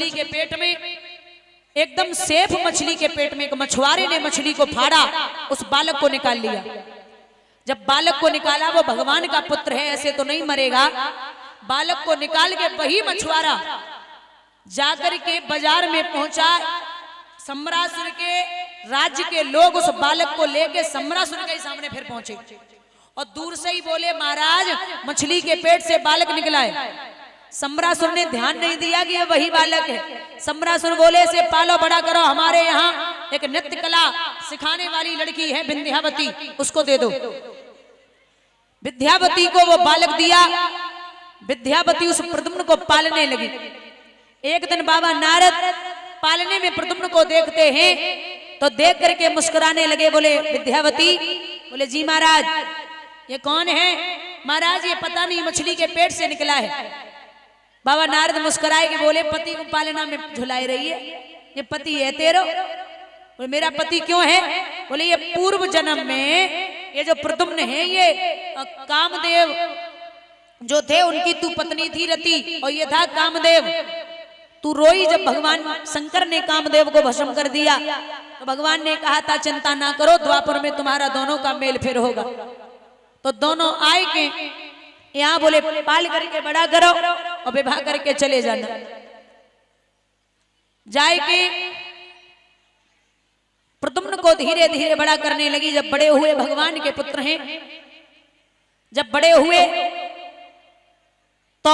मछली के पेट में, एकदम सेफ मछली के पेट में एक मछुआरे ने मछली को फाड़ा, उस बालक को निकाल लिया। जब बालक को निकाला, वो भगवान का पुत्र है, ऐसे तो नहीं मरेगा। बालक को निकाल के वही मछुआरा जाकर के बाजार में पहुंचा। सम्रासुर के राज्य के लोग उस बालक को लेके सम्रासुर के सामने फिर पहुंचे और दूर से ही बोले, महाराज मछली के पेट से बालक निकला है। सम्रासुर ने ध्यान नहीं दिया कि ये वही बालक है। सम्रासुर बोले, इसे पालो बड़ा करो, हमारे यहाँ एक नृत्य कला सिखाने वाली लड़की है विंध्यावती, उसको दे दो। विद्यावती को वो बालक दिया। विद्यावती उस प्रद्युम्न को पालने लगी। एक दिन बाबा नारद पालने में प्रद्युम्न को देखते हैं तो देख करके मुस्कुराने लगे। बोले, विद्यावती? बोले, जी महाराज। ये कौन है? महाराज ये पता नहीं, मछली के पेट से निकला है। बाबा नारद मुस्कुराए के बोले, पति को पालना में झुलाई रही है, ये पति है तेरो? बोले, मेरा पति क्यों है? बोले, ये पूर्व जन्म में ये जो प्रद्युम्न है ये कामदेव जो थे उनकी तू पत्नी थी रति, और ये था कामदेव। तू रोई जब भगवान शंकर ने कामदेव को भस्म कर दिया, तो भगवान ने कहा था चिंता ना करो, द्वापर में तुम्हारा दोनों का मेल फिर होगा। तो दोनों आए के यहाँ बोले, पाल करके बड़ा करो और विवाह करके चले जाना। जाए के प्रद्युम्न को धीरे धीरे बड़ा करने लगी। जब बड़े हुए, भगवान के पुत्र हैं, जब बड़े हुए तो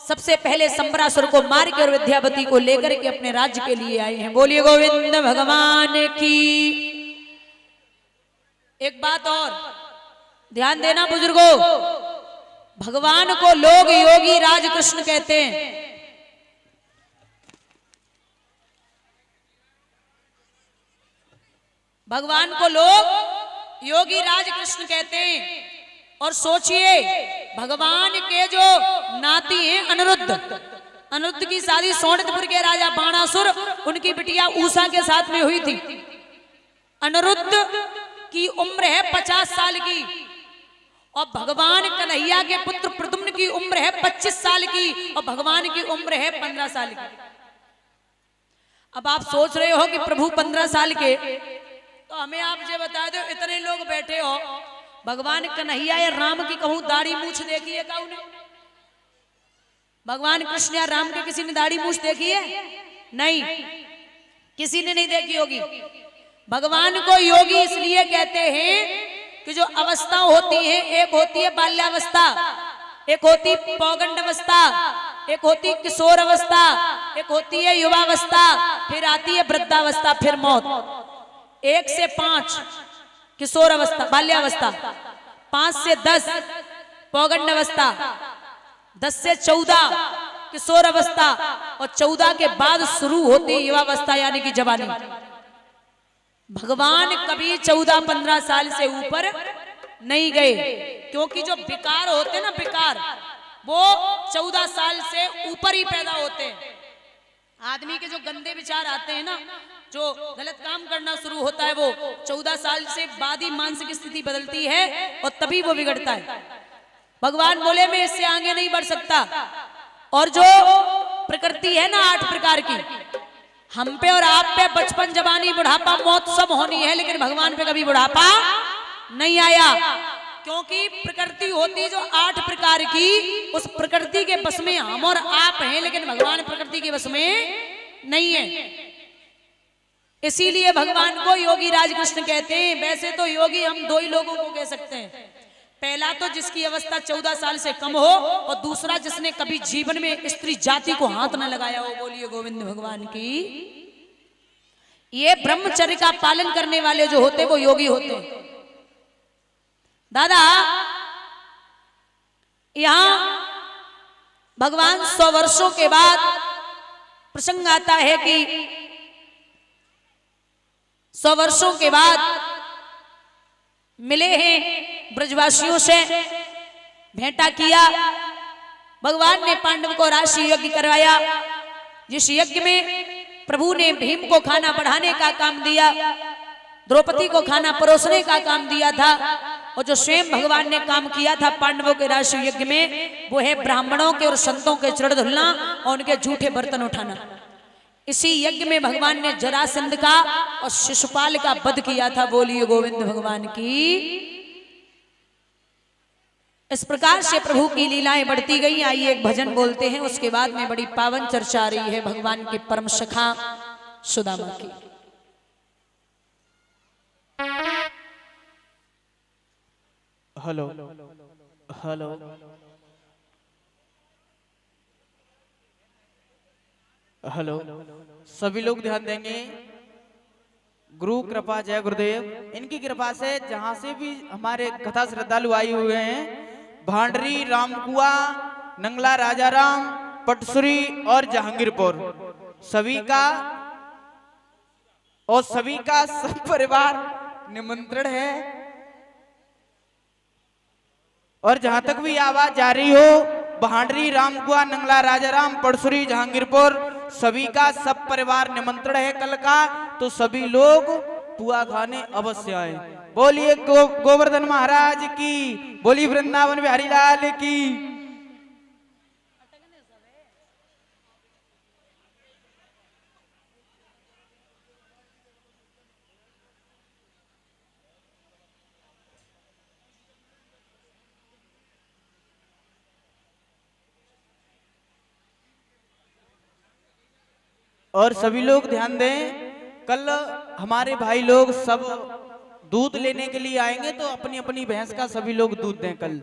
सबसे पहले सम्रासुर को मार के और विद्यावती को लेकर के अपने राज्य के लिए आए हैं। बोलिए गोविंद भगवान की। एक बात और ध्यान देना बुजुर्गों, भगवान को लोग योगी राज कृष्ण कहते हैं। भगवान को लोग योगी राज कृष्ण कहते हैं। और सोचिए, भगवान के जो नाती हैं अनिरुद्ध, अनिरुद्ध की शादी सोनितपुर के राजा बाणासुर, उनकी बिटिया उषा के साथ में हुई थी। अनिरुद्ध की उम्र है 50 साल की और भगवान कन्हैया के पुत्र प्रद्युम्न की उम्र है 25 साल की और भगवान की उम्र है 15 साल की। अब आप सोच रहे हो कि प्रभु 15 साल के, तो हमें आप ये बता दो, इतने लोग बैठे हो, भगवान कन्हैया या राम की कहूं दाढ़ी मूछ देखी है? कौन? भगवान कृष्ण या राम के किसी ने दाढ़ी मूछ देखी है? नहीं, किसी ने नहीं देखी होगी। भगवान को योगी इसलिए कहते हैं कि जो अवस्था होती है, एक होती है बाल्यावस्था, एक होती पौगंड अवस्था, एक होती किशोर अवस्था, एक होती है युवावस्था, फिर आती है वृद्धावस्था, फिर मौत। 1 से 5 किशोर अवस्था बाल्यावस्था, 5 से 10 पौगंड अवस्था, 10 से 14 किशोर अवस्था और 14 के बाद शुरू होती है युवावस्था यानी कि जवानी। भगवान कभी 14-15 साल से ऊपर नहीं गए, क्योंकि जो विकार होते हैं ना, विकार वो 14 साल से ऊपर ही पैदा होते हैं। आदमी के जो गंदे विचार आते हैं ना, जो गलत काम करना शुरू होता है, वो 14 साल से बाद ही मानसिक स्थिति बदलती है और तभी वो बिगड़ता है। भगवान बोले, मैं इससे आगे नहीं बढ़ सकता। और जो प्रकृति है ना 8 प्रकार की, हम पे और आप पे बचपन, जवानी, बुढ़ापा, मौत सब होनी है, लेकिन भगवान पे कभी बुढ़ापा नहीं आया, क्योंकि प्रकृति होती जो 8 प्रकार की, उस प्रकृति के बस में हम और आप हैं, लेकिन भगवान प्रकृति के बस में नहीं है। इसीलिए भगवान को योगी राज कृष्ण कहते हैं। वैसे तो योगी हम 2 ही लोगों को कह सकते हैं। पहला तो जिसकी अवस्था 14 साल से कम हो, और दूसरा जिसने कभी जीवन में स्त्री जाति को हाथ न लगाया हो। बोलिए गोविंद भगवान की। ये ब्रह्मचर्य का पालन करने वाले जो होते वो योगी होते हैं। दादा, यहां भगवान 100 वर्षों के बाद प्रसंग आता है कि 100 वर्षों के बाद मिले हैं ब्रजवासियों से, भेंटा किया। भगवान ने पांडव को राशि यज्ञ करवाया, जिस यज्ञ में प्रभु ने भीम को खाना बढ़ाने का काम दिया, द्रौपदी को खाना परोसने का काम दिया था। और जो स्वयं भगवान ने काम किया था पांडवों के राष्ट्र यज्ञ में, वो है ब्राह्मणों के और संतों के चरण धुलना और उनके झूठे बर्तन उठाना। इसी यज्ञ में भगवान ने जरासंध का और शिशुपाल का वध किया था। बोलिए गोविंद भगवान की। इस प्रकार से प्रभु की लीलाएं बढ़ती गई। आइए एक भजन बोलते हैं, उसके बाद में बड़ी पावन चर्चा आ रही है भगवान की परम सखा सुदामा की। हेलो हेलो हेलो, सभी लोग ध्यान देंगे। गुरु कृपा, जय गुरुदेव। इनकी कृपा से जहां से भी हमारे कथा श्रद्धालु आए हुए हैं, भांडरी, रामकुआ, नंगला, राजाराम, पटसुरी और जहांगीरपुर, सभी का सब परिवार निमंत्रण है। और जहां तक भी आवाज जा रही हो, भांडरी, रामकुआ, नंगला, राजाराम, पटसुरी, जहांगीरपुर, सभी का सब परिवार निमंत्रण है कल का। तो सभी लोग पुआ खाने अवश्य आए। बोलिए गोवर्धन महाराज की, बोलिए वृंदावन बिहारी लाल की। और सभी लोग ध्यान दें, कल हमारे भाई लोग सब दूध लेने के लिए आएंगे, तो अपनी अपनी भैंस का सभी लोग दूध दें कल।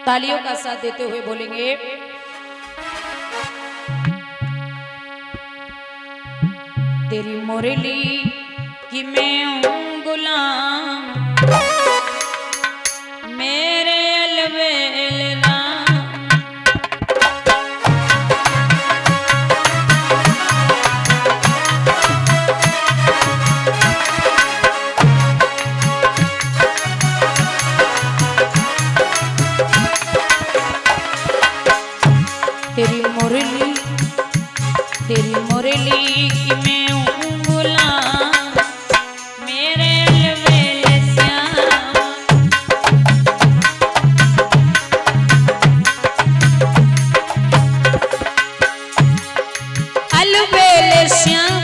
तालियों का साथ देते हुए बोलेंगे, तेरी मुरली की मैं हूँ गुलाम, मेरे अलबेल राम। तेरी मुरली की मैं हूँ गुलाम, मेरे अलबेल श्याम। अलबेल श्याम